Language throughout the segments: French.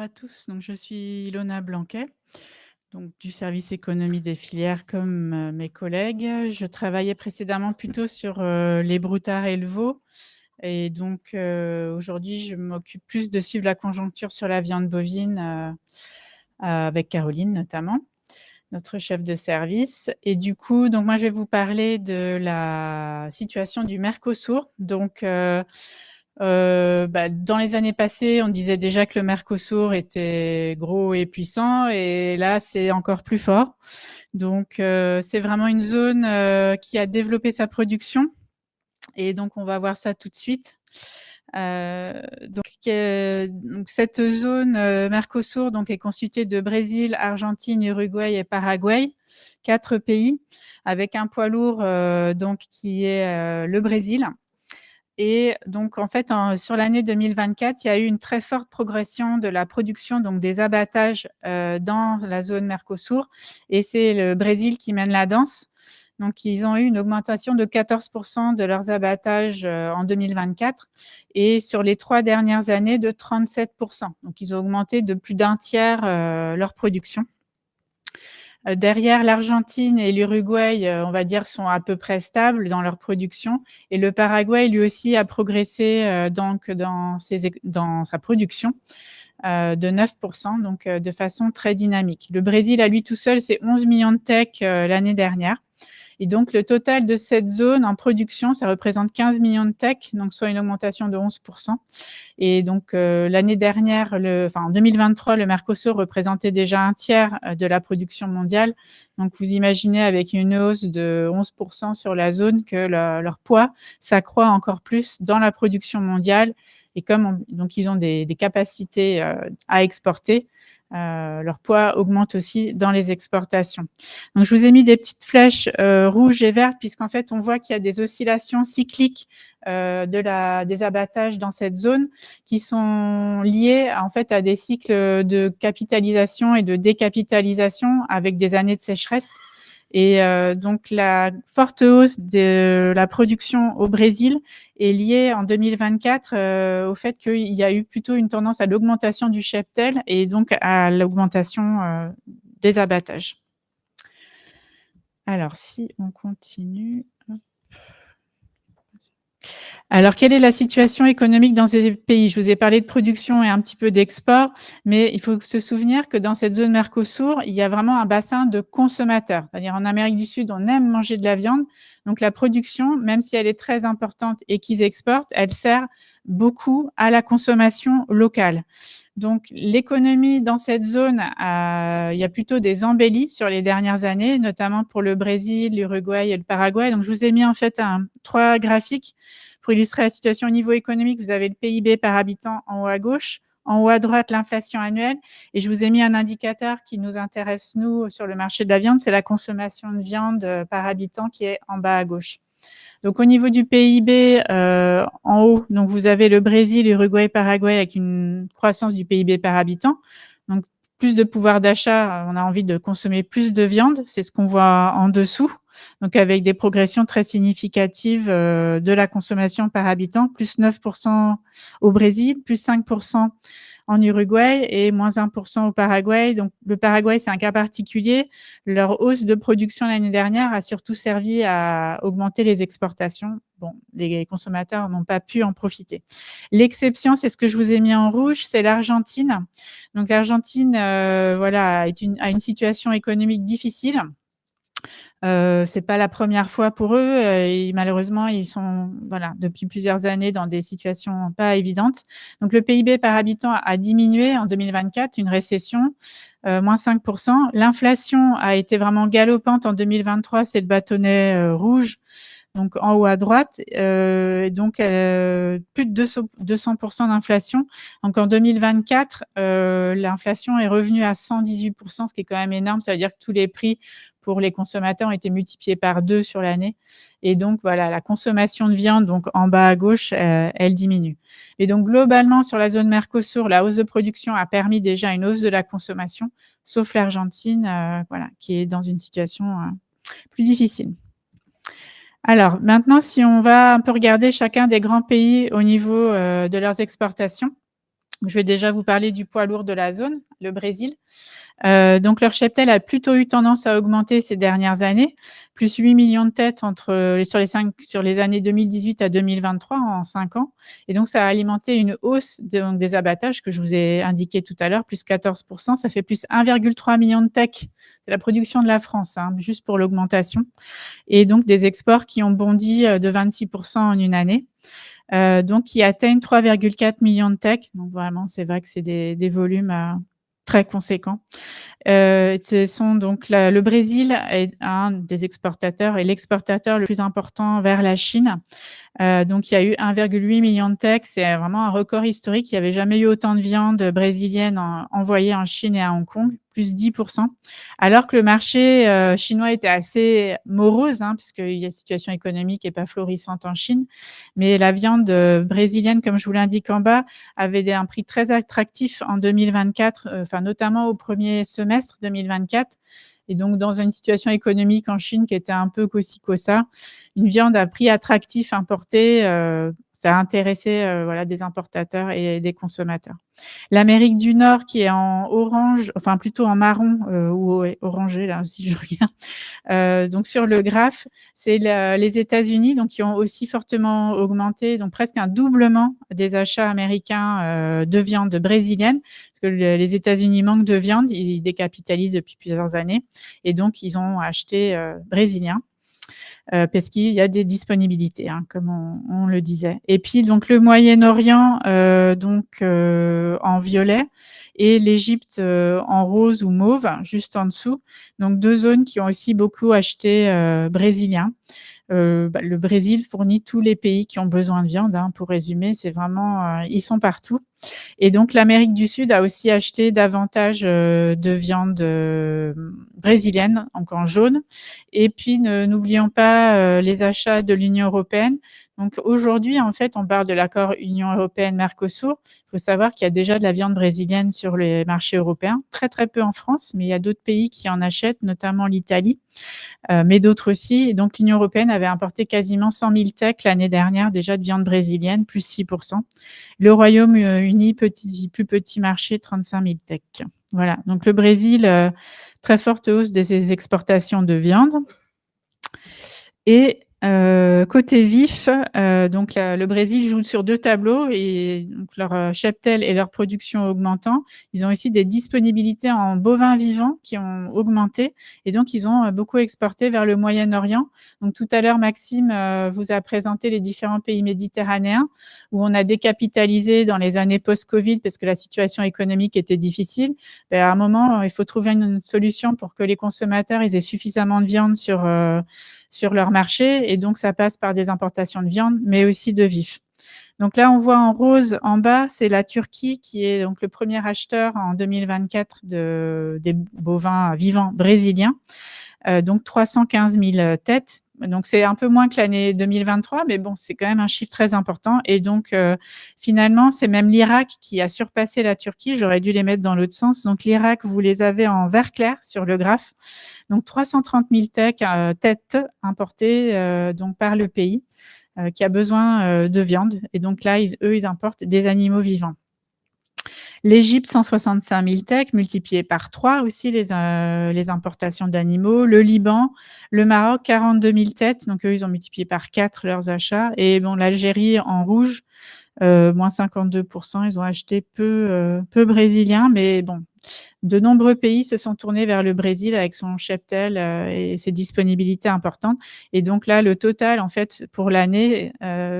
à tous. Donc, je suis Ilona Blanquet, donc du service économie des filières comme mes collègues. Je travaillais précédemment plutôt sur les broutards et le veau. Et donc, aujourd'hui, je m'occupe plus de suivre la conjoncture sur la viande bovine avec Caroline notamment, notre chef de service. Et du coup, donc moi, je vais vous parler de la situation du Mercosur. Donc, dans les années passées, on disait déjà que le Mercosur était gros et puissant, et là, c'est encore plus fort. Donc, c'est vraiment une zone qui a développé sa production, et donc on va voir ça tout de suite. Donc cette zone Mercosur donc est constituée de Brésil, Argentine, Uruguay et Paraguay, 4 pays, avec un poids lourd donc qui est le Brésil. Et donc, en fait, sur l'année 2024, il y a eu une très forte progression de la production, donc des abattages dans la zone Mercosur. Et c'est le Brésil qui mène la danse. Donc, ils ont eu une augmentation de 14% de leurs abattages en 2024 et sur les 3 dernières années de 37%. Donc, ils ont augmenté de plus d'un tiers leur production. Derrière, l'Argentine et l'Uruguay, on va dire, sont à peu près stables dans leur production. Et le Paraguay, lui aussi, a progressé donc dans sa production de 9%, donc de façon très dynamique. Le Brésil, à lui tout seul, c'est 11 millions de tecs l'année dernière. Et donc, le total de cette zone en production, ça représente 15 millions de tecs, donc soit une augmentation de 11%. Et donc, l'année dernière, en 2023, le Mercosur représentait déjà un tiers de la production mondiale. Donc, vous imaginez avec une hausse de 11% sur la zone que leur poids s'accroît encore plus dans la production mondiale. Et comme donc ils ont des capacités à exporter, leur poids augmente aussi dans les exportations. Donc, je vous ai mis des petites flèches rouges et vertes puisqu'en fait, on voit qu'il y a des oscillations cycliques des abattages dans cette zone qui sont liées en fait à des cycles de capitalisation et de décapitalisation avec des années de sécheresse. Et donc, la forte hausse de la production au Brésil est liée en 2024 au fait qu'il y a eu plutôt une tendance à l'augmentation du cheptel et donc à l'augmentation des abattages. Alors, si on continue... Alors, quelle est la situation économique dans ces pays? Je vous ai parlé de production et un petit peu d'export, mais il faut se souvenir que dans cette zone Mercosur, il y a vraiment un bassin de consommateurs. C'est-à-dire en Amérique du Sud, on aime manger de la viande. Donc, la production, même si elle est très importante et qu'ils exportent, elle sert beaucoup à la consommation locale. Donc, l'économie dans cette zone, il y a plutôt des embellis sur les dernières années, notamment pour le Brésil, l'Uruguay et le Paraguay. Donc, je vous ai mis en fait 3 graphiques pour illustrer la situation au niveau économique. Vous avez le PIB par habitant en haut à gauche, en haut à droite, l'inflation annuelle. Et je vous ai mis un indicateur qui nous intéresse, nous, sur le marché de la viande, c'est la consommation de viande par habitant qui est en bas à gauche. Donc, au niveau du PIB, en haut, donc vous avez le Brésil, l'Uruguay, Paraguay avec une croissance du PIB par habitant. Donc, plus de pouvoir d'achat, on a envie de consommer plus de viande. C'est ce qu'on voit en dessous. Donc, avec des progressions très significatives de la consommation par habitant, plus 9% au Brésil, plus 5% en Uruguay et moins 1% au Paraguay. Donc, le Paraguay, c'est un cas particulier. Leur hausse de production l'année dernière a surtout servi à augmenter les exportations. Bon, les consommateurs n'ont pas pu en profiter. L'exception, c'est ce que je vous ai mis en rouge, c'est l'Argentine. Donc, l'Argentine, a une situation économique difficile. C'est pas la première fois pour eux et malheureusement, ils sont depuis plusieurs années dans des situations pas évidentes. Donc, le PIB par habitant a diminué en 2024, une récession, moins 5%. L'inflation a été vraiment galopante en 2023, c'est le bâtonnet rouge. Donc, en haut à droite, plus de 200% d'inflation. Donc, en 2024, l'inflation est revenue à 118%, ce qui est quand même énorme. Ça veut dire que tous les prix pour les consommateurs ont été multipliés par 2 sur l'année. Et donc, voilà, la consommation de viande, donc en bas à gauche, elle diminue. Et donc, globalement, sur la zone Mercosur, la hausse de production a permis déjà une hausse de la consommation, sauf l'Argentine, qui est dans une situation plus difficile. Alors, maintenant, si on va un peu regarder chacun des grands pays au niveau de leurs exportations. Je vais déjà vous parler du poids lourd de la zone, le Brésil. Donc leur cheptel a plutôt eu tendance à augmenter ces dernières années, plus 8 millions de têtes sur les années 2018 à 2023 en 5 ans, et donc ça a alimenté une hausse donc des abattages que je vous ai indiqué tout à l'heure, plus 14 ça fait plus 1,3 million de têtes de la production de la France, hein, juste pour l'augmentation, et donc des exports qui ont bondi de 26 en une année. Donc qui atteignent 3,4 millions de têtes. Donc vraiment, c'est vrai que c'est des volumes très conséquents. Ce sont donc le Brésil est un des exportateurs et l'exportateur le plus important vers la Chine. Donc il y a eu 1,8 million de têtes. C'est vraiment un record historique. Il n'y avait jamais eu autant de viande brésilienne envoyée en Chine et à Hong Kong, plus 10 alors que le marché chinois était assez morose, hein, puisque la situation économique n'est pas florissante en Chine. Mais la viande brésilienne, comme je vous l'indique en bas, avait un prix très attractif en 2024, notamment au premier semestre 2024. Et donc, dans une situation économique en Chine qui était un peu cosi-cosa, une viande à prix attractif importée, ça a intéressé des importateurs et des consommateurs. L'Amérique du Nord qui est en orange, enfin plutôt en marron ou orangé, là, si je regarde. Donc sur le graphe, c'est les États-Unis donc qui ont aussi fortement augmenté, donc presque un doublement des achats américains de viande brésilienne, parce que les États-Unis manquent de viande, ils décapitalisent depuis plusieurs années, et donc ils ont acheté brésilien. Parce qu'il y a des disponibilités, hein, comme on le disait. Et puis donc le Moyen-Orient en violet et l'Égypte en rose ou mauve, juste en dessous. Donc 2 zones qui ont aussi beaucoup acheté brésilien. Le Brésil fournit tous les pays qui ont besoin de viande, hein, pour résumer, c'est vraiment ils sont partout. Et donc l'Amérique du Sud a aussi acheté davantage de viande brésilienne, donc en jaune. Et puis n'oublions pas les achats de l'Union européenne. Donc aujourd'hui, en fait, on parle de l'accord Union européenne-Mercosur. Il faut savoir qu'il y a déjà de la viande brésilienne sur les marchés européens, très très peu en France, mais il y a d'autres pays qui en achètent, notamment l'Italie, mais d'autres aussi. Et donc l'Union européenne avait importé quasiment 100 000 têtes l'année dernière déjà de viande brésilienne, plus 6 Le Royaume-Uni, plus petit marché, 35 000 têtes. Voilà, donc le Brésil, très forte hausse de ses exportations de viande. Et côté vif, donc le Brésil joue sur 2 tableaux, et donc leur cheptel et leur production augmentant, ils ont aussi des disponibilités en bovins vivants qui ont augmenté, et donc ils ont beaucoup exporté vers le Moyen-Orient. Donc tout à l'heure, Maxime vous a présenté les différents pays méditerranéens où on a décapitalisé dans les années post-Covid parce que la situation économique était difficile. À un moment, il faut trouver une solution pour que les consommateurs aient suffisamment de viande sur leur marché, et donc ça passe par des importations de viande, mais aussi de vif. Donc là, on voit en rose en bas, c'est la Turquie qui est donc le premier acheteur en 2024 des bovins vivants brésiliens, donc 315 000 têtes. Donc c'est un peu moins que l'année 2023, mais bon, c'est quand même un chiffre très important. Et donc finalement, c'est même l'Irak qui a surpassé la Turquie. J'aurais dû les mettre dans l'autre sens. Donc l'Irak, vous les avez en vert clair sur le graphe. Donc 330 000 têtes importées donc par le pays qui a besoin de viande. Et donc là, ils importent des animaux vivants. L'Égypte, 165 000 têtes, multiplié par 3 aussi les importations d'animaux. Le Liban, le Maroc, 42 000 têtes. Donc eux, ils ont multiplié par 4 leurs achats. Et bon, l'Algérie en rouge, moins 52%. Ils ont acheté peu brésiliens, mais bon, de nombreux pays se sont tournés vers le Brésil avec son cheptel et ses disponibilités importantes. Et donc là, le total, en fait, pour l'année,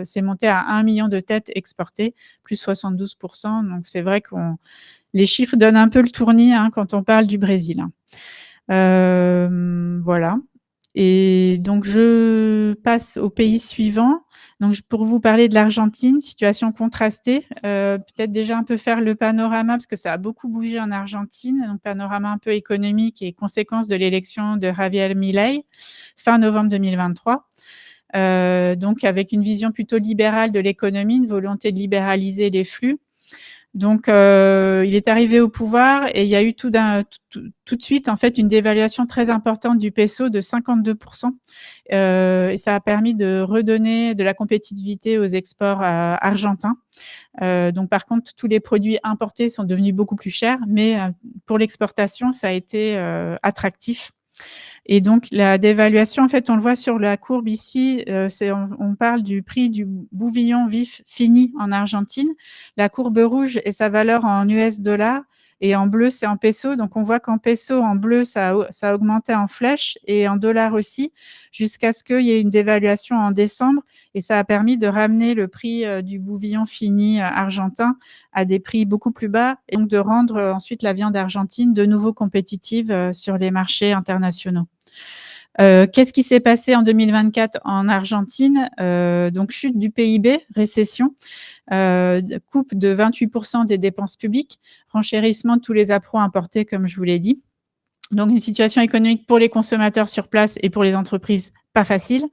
s'est monté à 1 million de têtes exportées, plus 72%. Donc c'est vrai que les chiffres donnent un peu le tournis, hein, quand on parle du Brésil. Voilà. Et donc je passe au pays suivant. Donc pour vous parler de l'Argentine, situation contrastée, peut-être déjà un peu faire le panorama parce que ça a beaucoup bougé en Argentine, donc panorama un peu économique et conséquence de l'élection de Javier Milei fin novembre 2023. Donc avec une vision plutôt libérale de l'économie, une volonté de libéraliser les flux. Donc, il est arrivé au pouvoir et il y a eu tout de suite, en fait, une dévaluation très importante du peso de 52%. Et ça a permis de redonner de la compétitivité aux exports argentins. Donc, par contre, tous les produits importés sont devenus beaucoup plus chers, mais pour l'exportation, ça a été attractif. Et donc, la dévaluation, en fait, on le voit sur la courbe ici, on parle du prix du bouvillon vif fini en Argentine. La courbe rouge est sa valeur en US dollars et en bleu, c'est en peso. Donc, on voit qu'en peso, en bleu, ça a augmenté en flèche et en dollars aussi, jusqu'à ce qu'il y ait une dévaluation en décembre. Et ça a permis de ramener le prix du bouvillon fini argentin à des prix beaucoup plus bas et donc de rendre ensuite la viande argentine de nouveau compétitive sur les marchés internationaux. Qu'est-ce qui s'est passé en 2024 en Argentine? Donc chute du PIB, récession, coupe de 28% des dépenses publiques, renchérissement de tous les approches importés, comme je vous l'ai dit. Donc une situation économique pour les consommateurs sur place et pour les entreprises pas facile,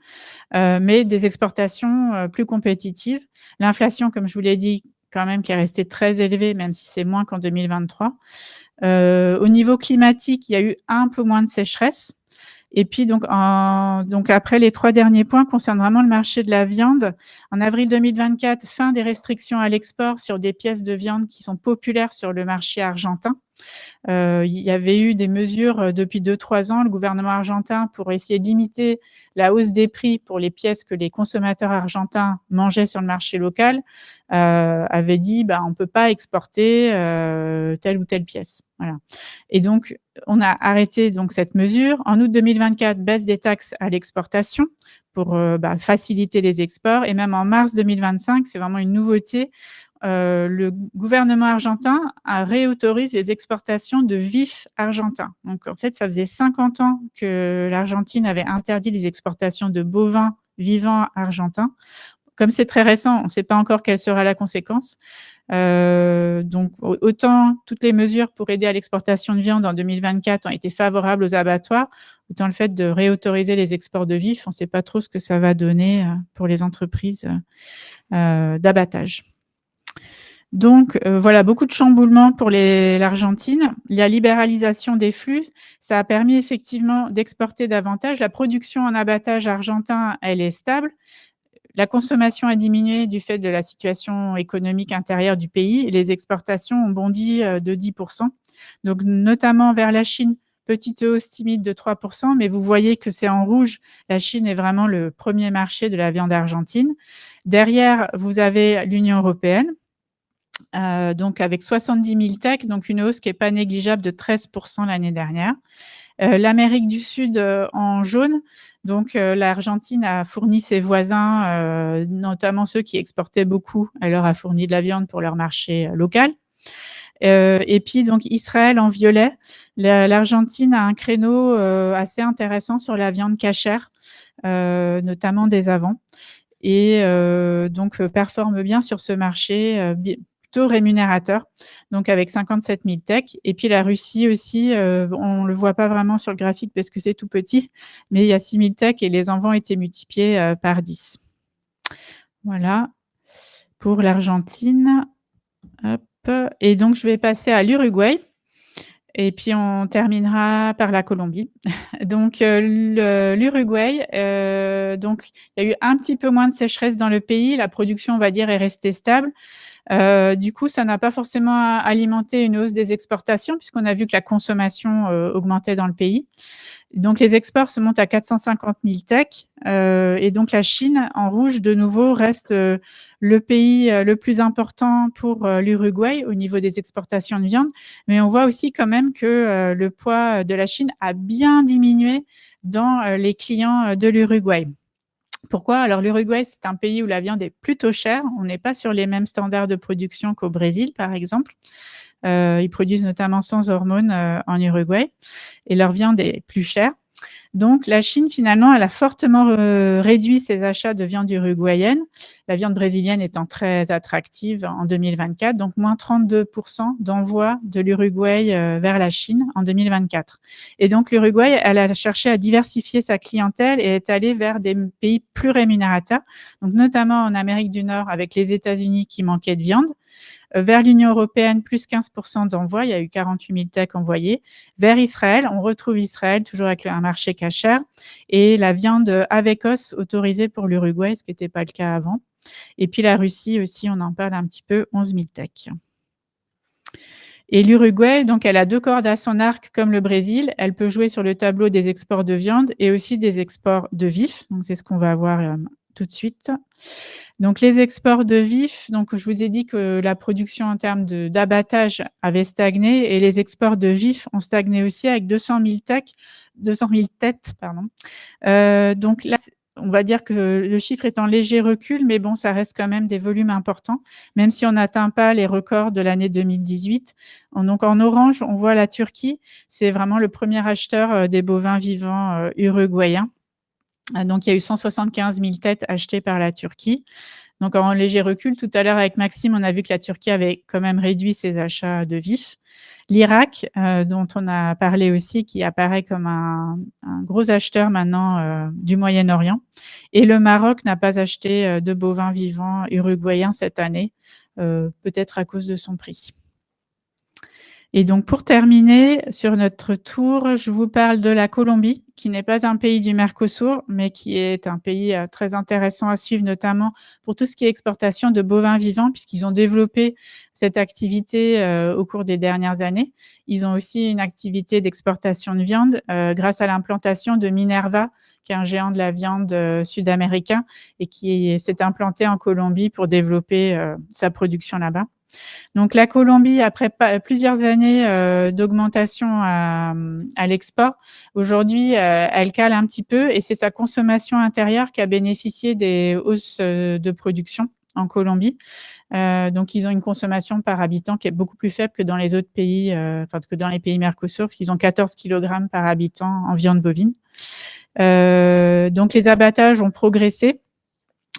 mais des exportations plus compétitives. L'inflation, comme je vous l'ai dit, quand même, qui est restée très élevée, même si c'est moins qu'en 2023. Au niveau climatique, il y a eu un peu moins de sécheresse. Et puis donc après les 3 derniers points concernent vraiment le marché de la viande. En avril 2024, fin des restrictions à l'export sur des pièces de viande qui sont populaires sur le marché argentin. Il y avait eu des mesures depuis 2-3 ans, le gouvernement argentin, pour essayer de limiter la hausse des prix pour les pièces que les consommateurs argentins mangeaient sur le marché local, avait dit on ne peut pas exporter telle ou telle pièce. Voilà. Et donc, on a arrêté donc cette mesure. En août 2024, baisse des taxes à l'exportation pour faciliter les exports. Et même en mars 2025, c'est vraiment une nouveauté. Le gouvernement argentin réautorise les exportations de vifs argentins. Donc, en fait, ça faisait 50 ans que l'Argentine avait interdit les exportations de bovins vivants argentins. Comme c'est très récent, on ne sait pas encore quelle sera la conséquence. Donc, autant toutes les mesures pour aider à l'exportation de viande en 2024 ont été favorables aux abattoirs, autant le fait de réautoriser les exports de vifs, on ne sait pas trop ce que ça va donner pour les entreprises d'abattage. Donc, voilà, beaucoup de chamboulements pour l'Argentine. La libéralisation des flux, ça a permis effectivement d'exporter davantage. La production en abattage argentin, elle est stable. La consommation a diminué du fait de la situation économique intérieure du pays et les exportations ont bondi de 10%. Donc, notamment vers la Chine, petite hausse timide de 3%, mais vous voyez que c'est en rouge. La Chine est vraiment le premier marché de la viande argentine. Derrière, vous avez l'Union européenne. Donc avec 70 000 tech, donc une hausse qui n'est pas négligeable de 13% l'année dernière. L'Amérique du Sud en jaune, donc l'Argentine a fourni ses voisins, notamment ceux qui exportaient beaucoup, elle leur a fourni de la viande pour leur marché local. Et puis donc Israël en violet, l'Argentine a un créneau assez intéressant sur la viande cachère, notamment des avants, et donc performe bien sur ce marché, plutôt rémunérateur, donc avec 57 000 tech. Et puis la Russie aussi, on ne le voit pas vraiment sur le graphique parce que c'est tout petit, mais il y a 6 000 tech et les envois ont été multipliés par 10. Voilà pour l'Argentine. Hop. Et donc, je vais passer à l'Uruguay. Et puis, on terminera par la Colombie. Donc, l'Uruguay, donc, il y a eu un petit peu moins de sécheresse dans le pays. La production, on va dire, est restée stable. Du coup, ça n'a pas forcément alimenté une hausse des exportations puisqu'on a vu que la consommation augmentait dans le pays. Donc, les exports se montent à 450 000 tech. Et donc, la Chine, en rouge, de nouveau, reste le pays le plus important pour l'Uruguay au niveau des exportations de viande. Mais on voit aussi quand même que le poids de la Chine a bien diminué dans les clients de l'Uruguay. Pourquoi? Alors, l'Uruguay, c'est un pays où la viande est plutôt chère. On n'est pas sur les mêmes standards de production qu'au Brésil, par exemple. Ils produisent notamment sans hormones en Uruguay et leur viande est plus chère. Donc, la Chine, finalement, elle a fortement réduit ses achats de viande uruguayenne, la viande brésilienne étant très attractive en 2024, donc moins 32% d'envoi de l'Uruguay vers la Chine en 2024. Et donc, l'Uruguay, elle a cherché à diversifier sa clientèle et est allée vers des pays plus rémunérateurs, donc notamment en Amérique du Nord avec les États-Unis qui manquaient de viande. Vers l'Union européenne, plus 15% d'envois, il y a eu 48 000 TEC envoyés. Vers Israël, on retrouve Israël, toujours avec un marché cachère, et la viande avec os autorisée pour l'Uruguay, ce qui n'était pas le cas avant. Et puis la Russie aussi, on en parle un petit peu, 11 000 TEC. Et l'Uruguay, donc, elle a 2 cordes à son arc comme le Brésil. Elle peut jouer sur le tableau des exports de viande et aussi des exports de vifs. Donc, c'est ce qu'on va voir tout de suite. Donc, les exports de vifs, donc, je vous ai dit que la production en termes d'abattage avait stagné et les exports de vifs ont stagné aussi avec 200 000 têtes. Pardon. Donc là, on va dire que le chiffre est en léger recul, mais bon, ça reste quand même des volumes importants, même si on n'atteint pas les records de l'année 2018. Donc en orange, on voit la Turquie. C'est vraiment le premier acheteur des bovins vivants uruguayens. Donc il y a eu 175 000 têtes achetées par la Turquie. Donc en léger recul, tout à l'heure avec Maxime, on a vu que la Turquie avait quand même réduit ses achats de vifs. L'Irak, dont on a parlé aussi, qui apparaît comme un gros acheteur maintenant du Moyen-Orient. Et le Maroc n'a pas acheté de bovins vivants uruguayens cette année, peut-être à cause de son prix. Et donc, pour terminer sur notre tour, je vous parle de la Colombie, qui n'est pas un pays du Mercosur, mais qui est un pays très intéressant à suivre, notamment pour tout ce qui est exportation de bovins vivants, puisqu'ils ont développé cette activité au cours des dernières années. Ils ont aussi une activité d'exportation de viande grâce à l'implantation de Minerva, qui est un géant de la viande sud-américain et qui s'est implanté en Colombie pour développer sa production là-bas. Donc la Colombie, après plusieurs années d'augmentation à l'export, aujourd'hui, elle cale un petit peu et c'est sa consommation intérieure qui a bénéficié des hausses de production en Colombie. Donc ils ont une consommation par habitant qui est beaucoup plus faible que dans les autres pays, que dans les pays Mercosur, puisqu'ils ont 14 kg par habitant en viande bovine. Donc les abattages ont progressé.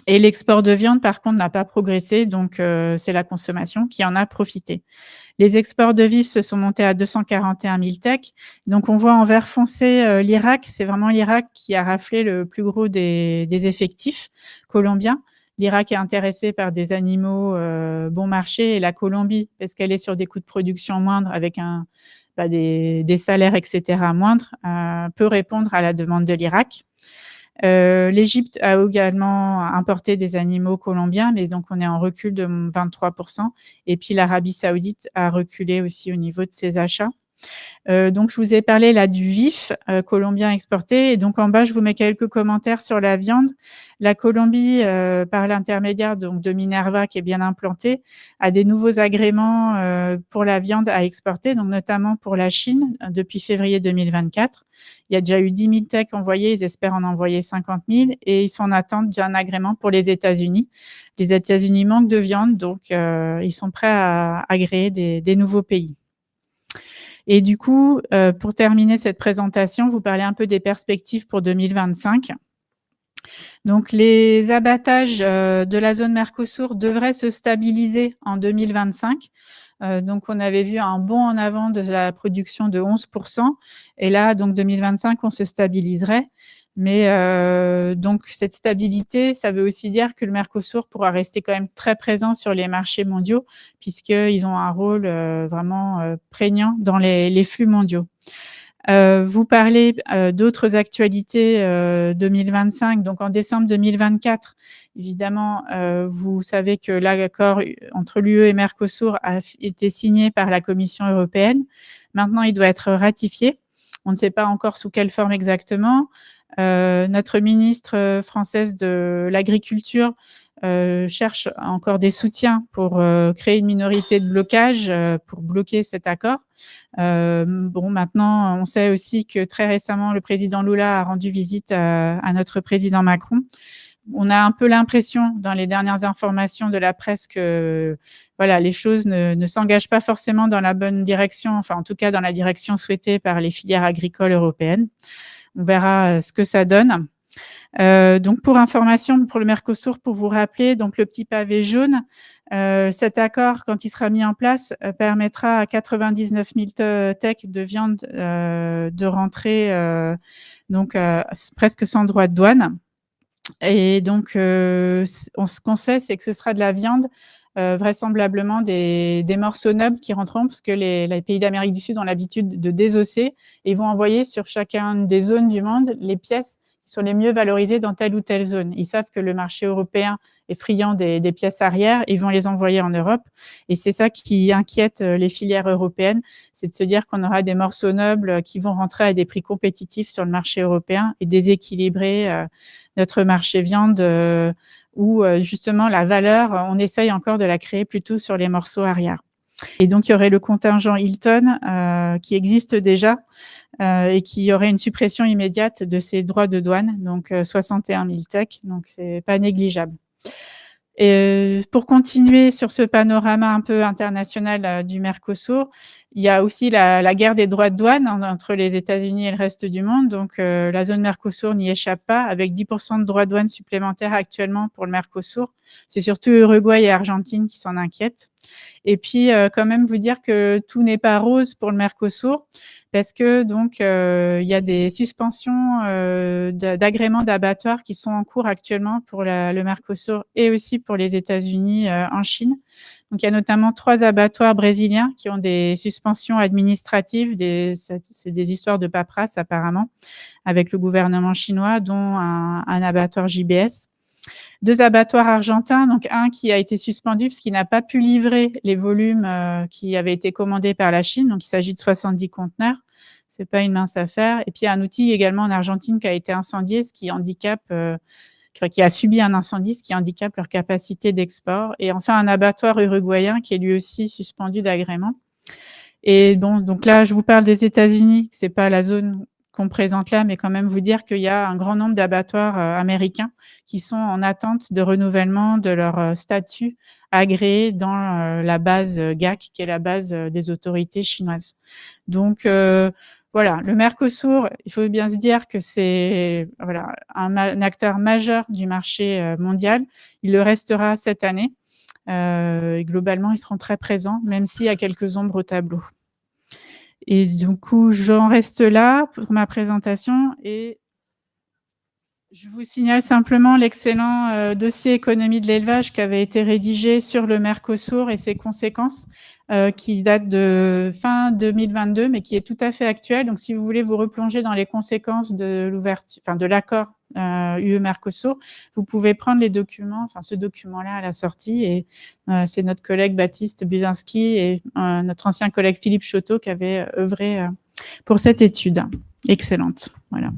Et l'export de viande, par contre, n'a pas progressé, donc c'est la consommation qui en a profité. Les exports de vifs se sont montés à 241 000 TEC. Donc, on voit en vert foncé l'Irak. C'est vraiment l'Irak qui a raflé le plus gros des effectifs colombiens. L'Irak est intéressé par des animaux bon marché et la Colombie, parce qu'elle est sur des coûts de production moindres avec des salaires, etc., moindres, peut répondre à la demande de l'Irak. L'Égypte a également importé des animaux colombiens, mais donc on est en recul de 23%. Et puis l'Arabie saoudite a reculé aussi au niveau de ses achats. Donc je vous ai parlé là du vif colombien exporté. Et donc en bas, je vous mets quelques commentaires sur la viande. La Colombie, par l'intermédiaire donc de Minerva, qui est bien implantée, a des nouveaux agréments pour la viande à exporter, donc notamment pour la Chine depuis février 2024. Il y a déjà eu 10 000 TEC envoyés, ils espèrent en envoyer 50 000 et ils sont en attente d'un agrément pour les États-Unis. Les États-Unis manquent de viande, donc ils sont prêts à agréer des nouveaux pays. Et du coup, pour terminer cette présentation, vous parlez un peu des perspectives pour 2025. Donc, les abattages de la zone Mercosur devraient se stabiliser en 2025. Donc, on avait vu un bond en avant de la production de 11%. Et là, donc 2025, on se stabiliserait. Mais donc, cette stabilité, ça veut aussi dire que le Mercosur pourra rester quand même très présent sur les marchés mondiaux, puisqu'ils ont un rôle vraiment prégnant dans les flux mondiaux. Vous parlez d'autres actualités 2025. Donc, en décembre 2024, évidemment, vous savez que l'accord entre l'UE et Mercosur a été signé par la Commission européenne. Maintenant, il doit être ratifié. On ne sait pas encore sous quelle forme exactement. Notre ministre française de l'Agriculture cherche encore des soutiens pour créer une minorité de blocage pour bloquer cet accord. Maintenant, on sait aussi que très récemment, le président Lula a rendu visite à notre président Macron. On a un peu l'impression, dans les dernières informations de la presse, que les choses ne s'engagent pas forcément dans la bonne direction, enfin en tout cas dans la direction souhaitée par les filières agricoles européennes. On verra ce que ça donne. Donc, pour information, pour le Mercosur, pour vous rappeler, donc le petit pavé jaune, cet accord, quand il sera mis en place, permettra à 99 000 TEC de viande de rentrer presque sans droit de douane. Et donc, ce qu'on sait, c'est que ce sera de la viande, vraisemblablement des morceaux nobles qui rentreront parce que les pays d'Amérique du Sud ont l'habitude de désosser et ils vont envoyer sur chacune des zones du monde les pièces qui sont les mieux valorisées dans telle ou telle zone. Ils savent que le marché européen est friand des pièces arrières, ils vont les envoyer en Europe et c'est ça qui inquiète les filières européennes, c'est de se dire qu'on aura des morceaux nobles qui vont rentrer à des prix compétitifs sur le marché européen et déséquilibrer notre marché viande où justement la valeur, on essaye encore de la créer plutôt sur les morceaux arrière. Et donc, il y aurait le contingent Hilton qui existe déjà et qui aurait une suppression immédiate de ses droits de douane, donc 61 000 tech, donc c'est pas négligeable. Et pour continuer sur ce panorama un peu international du Mercosur, il y a aussi la guerre des droits de douane entre les États-Unis et le reste du monde. Donc, la zone Mercosur n'y échappe pas, avec 10% de droits de douane supplémentaires actuellement pour le Mercosur. C'est surtout Uruguay et Argentine qui s'en inquiètent. Et puis, quand même vous dire que tout n'est pas rose pour le Mercosur, parce que donc il y a des suspensions d'agréments d'abattoirs qui sont en cours actuellement pour le Mercosur et aussi pour les États-Unis en Chine. Donc, il y a notamment 3 abattoirs brésiliens qui ont des suspensions administratives, c'est des histoires de paperasse apparemment, avec le gouvernement chinois, dont un abattoir JBS. 2 abattoirs argentins, donc un qui a été suspendu parce qu'il n'a pas pu livrer les volumes qui avaient été commandés par la Chine. Donc, il s'agit de 70 conteneurs. C'est pas une mince affaire. Et puis, un outil également en Argentine qui a été incendié, ce qui handicape, qui a subi un incendie, ce qui handicape leur capacité d'export. Et enfin, un abattoir uruguayen qui est lui aussi suspendu d'agrément. Et bon, donc là, je vous parle des États-Unis. C'est pas la zone qu'on présente là, mais quand même vous dire qu'il y a un grand nombre d'abattoirs américains qui sont en attente de renouvellement de leur statut agréé dans la base GAC, qui est la base des autorités chinoises. Donc voilà, le Mercosur, il faut bien se dire que c'est voilà, un acteur majeur du marché mondial. Il le restera cette année. Et globalement, ils seront très présents, même s'il y a quelques ombres au tableau. Et du coup, j'en reste là pour ma présentation et je vous signale simplement l'excellent dossier économie de l'élevage qui avait été rédigé sur le Mercosur et ses conséquences, qui date de fin 2022, mais qui est tout à fait actuel. Donc, si vous voulez vous replonger dans les conséquences de l'ouverture, enfin de l'accord UE-Mercosur, vous pouvez prendre les documents, enfin ce document-là à la sortie. Et c'est notre collègue Baptiste Buzinski et notre ancien collègue Philippe Choteau qui avait œuvré pour cette étude excellente. Voilà.